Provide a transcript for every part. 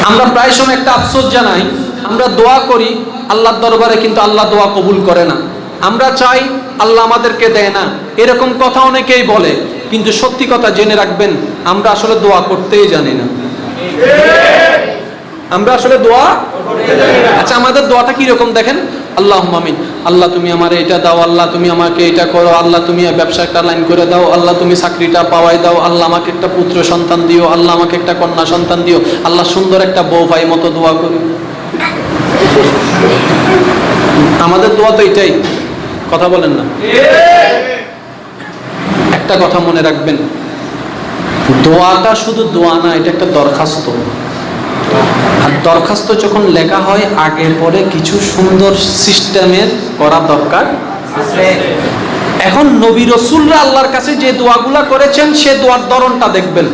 আমরা প্রায় সময় একটা আফসোস জানাই, আমরা দোয়া করি আল্লাহর দরবারে, কিন্তু আল্লাহ দোয়া কবুল করে না। আমরা চাই আল্লাহ আমাদেরকে দেয় না, এরকম কথা অনেকেই বলে, কিন্তু সত্যি কথা জেনে রাখবেন, আমরা আসলে দোয়া করতেই জানি না। আমরা আসলে দোয়া, আচ্ছা আমাদের দোয়াটা কি রকম দেখেন, আল্লাহুম্মা আমিন, আল্লাহ তুমি আমার এটা দাও, আল্লাহ তুমি আমাকে এটা করো, আল্লাহ তুমি ব্যবসা একটা লাইন করে দাও, আল্লাহ তুমি চাকরিটা পাওয়াই দাও, আল্লাহ আমাকে একটা পুত্র সন্তান দিও, আল্লাহ আমাকে একটা কন্যা সন্তান দিও, আল্লাহ সুন্দর একটা বউ ভাই মতো দোয়া করি। আমাদের দোয়া তো এটাই, কথা বলেন না? একটা কথা মনে রাখবেন, দোয়াটা শুধু দোয়া না, এটা একটা দরখাস্ত। আর দরখাস্ত যখন লেখা হয় আগে পরে কিছু সুন্দর সিস্টেমের করা দরকার আছে। এখন নবী রাসূলরা আল্লাহর কাছে যে দোয়াগুলা করেছেন সে দোয়ার ধরনটা দেখবেন।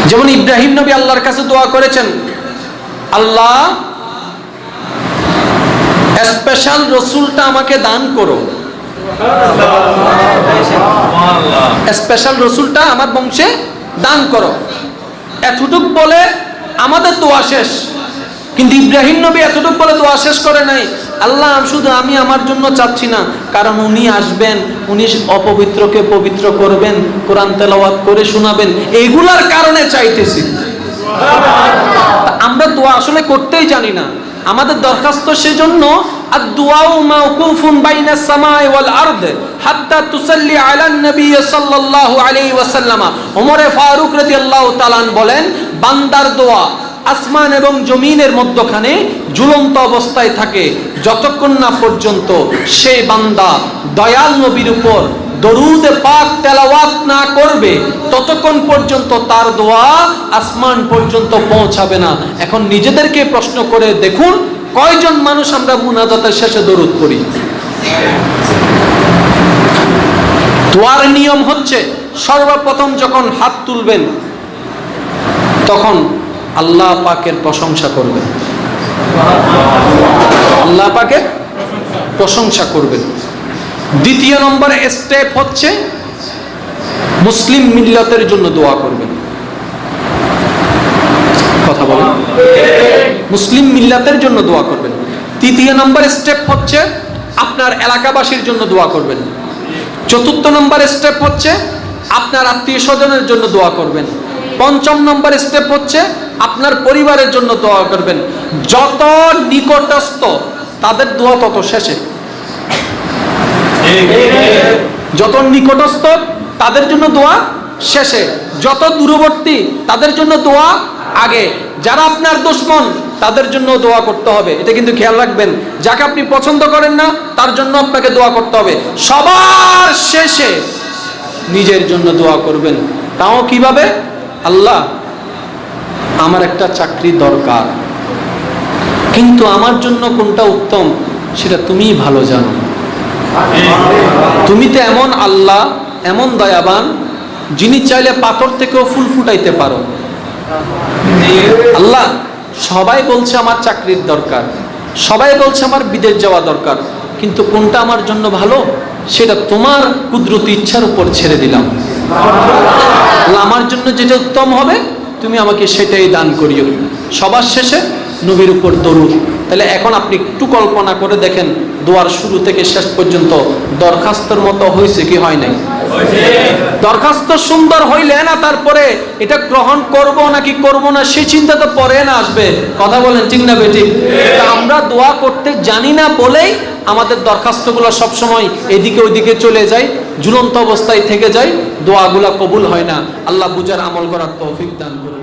যেমন ইব্রাহিম নবী আল্লাহর কাছে দোয়া করেছেন, আল্লাহ স্পেশাল রসুলটা আমাকে দান করো, স্পেশাল রসুলটা আমার বংশে দান করো। এতটুক বলে আমাদের দোয়া শেষ, কিন্তু ইব্রাহিম নবী এতটুক বলে দোয়া শেষ করে নাই, আল্লাহ শুধু আমি আমার জন্য চাচ্ছি না, কারণ উনি আসবেন, উনি অপবিত্রকে পবিত্র করবেন, কোরআন তেলাওয়াত করে শোনাবেন, এইগুলার কারণে চাইতেছি। আমরা দোয়া আসলে করতেই জানি না। আমাদের দরখাস্ত সেজন্য, আদ-দুআউ মাওকুফুন বাইনাস সামাই ওয়াল আরদ হাত্তা তুসাল্লি আলান নবী সাল্লাল্লাহু আলাইহি ওয়াসাল্লাম। ওমর ফারুক রাদিয়াল্লাহু তাআলা বলেন, বান্দার দোয়া আসমান এবং জমিনের মধ্যখানে ঝুলন্ত অবস্থায় থাকে, যতক্ষণ না পর্যন্ত সেই বান্দা দয়াল নবীর উপর দরুদ পাক তেলাওয়াত না করবে, ততক্ষণ পর্যন্ত তার দোয়া আসমান পর্যন্ত পৌঁছাবে না। এখন নিজেদেরকে প্রশ্ন করে দেখুন, কয়জন মানুষ আমরা মুনাজাতের শেষে দরুদ পড়ি? দোয়ার নিয়ম হচ্ছে, সর্বপ্রথম যখন হাত তুলবেন তখন আল্লাহ পাকের প্রশংসা করবেন, আল্লাহ পাকের প্রশংসা করবেন। দ্বিতীয় নম্বর স্টেপ হচ্ছে মুসলিম মিল্লাতের জন্য দোয়া করবেন। কথা বলেন, মুসলিম মিল্লাতের জন্য দোয়া করবেন। তৃতীয় নম্বর স্টেপ হচ্ছে আপনার এলাকাবাসীর জন্য দোয়া করবেন। চতুর্থ নম্বর স্টেপ হচ্ছে আপনার আত্মীয় স্বজনের জন্য দোয়া করবেন। পঞ্চম নম্বর স্টেপ হচ্ছে আপনার পরিবারের জন্য দোয়া করবেন। যত নিকটস্থ তাদের দোয়া তত শেষে, যত নিকটস্থ তাদের জন্য দোয়া শেষে, যত দূরবর্তী তাদের জন্য দোয়া আগে। যারা আপনার দুশমন তাদের জন্য দোয়া করতে হবে, এটা কিন্তু খেয়াল রাখবেন। যাকে আপনি পছন্দ করেন না তার জন্য আপনাকে দোয়া করতে হবে। সবার শেষে নিজের জন্য দোয়া করবেন। তাও কিভাবে? আল্লাহ আমার একটা চাকরি দরকার, কিন্তু আমার জন্য কোনটা উত্তম সেটা তুমিই ভালো জানো। তুমি তো এমন আল্লাহ, এমন দয়াবান, যিনি চাইলে পাথর থেকেও ফুল ফুটাইতে পারো। আল্লাহ সবাই বলছে আমার চাকরির দরকার, সবাই বলছে আমার বিদেশ যাওয়া দরকার, কিন্তু কোনটা আমার জন্য ভালো সেটা তোমার কুদরতি ইচ্ছার উপর ছেড়ে দিলাম। আল্লাহ আমার জন্য যেটা উত্তম হবে তুমি আমাকে সেটাই দান করিও। সবার শেষে নবীর উপর দরুদ। তাহলে এখন আপনি একটু কল্পনা করে দেখেন, দোয়ার শুরু থেকে শেষ পর্যন্ত দরখাস্তর মতো হয়েছে কি হয় নাই? দরখাস্ত সুন্দর হইলে না তারপরে এটা গ্রহণ করব নাকি করব না সে চিন্তা তো পরে না আসবে। কথা বলেন ঠিক না বেঠিক? আমরা দোয়া করতে জানি না বলেই আমাদের দরখাস্তগুলো সবসময় এদিকে ওইদিকে চলে যায়, ঝুলন্ত অবস্থায় থেকে যায়, দোয়াগুলা কবুল হয় না। আল্লাহ বুঝার আমল করার তৌফিক দান করুন।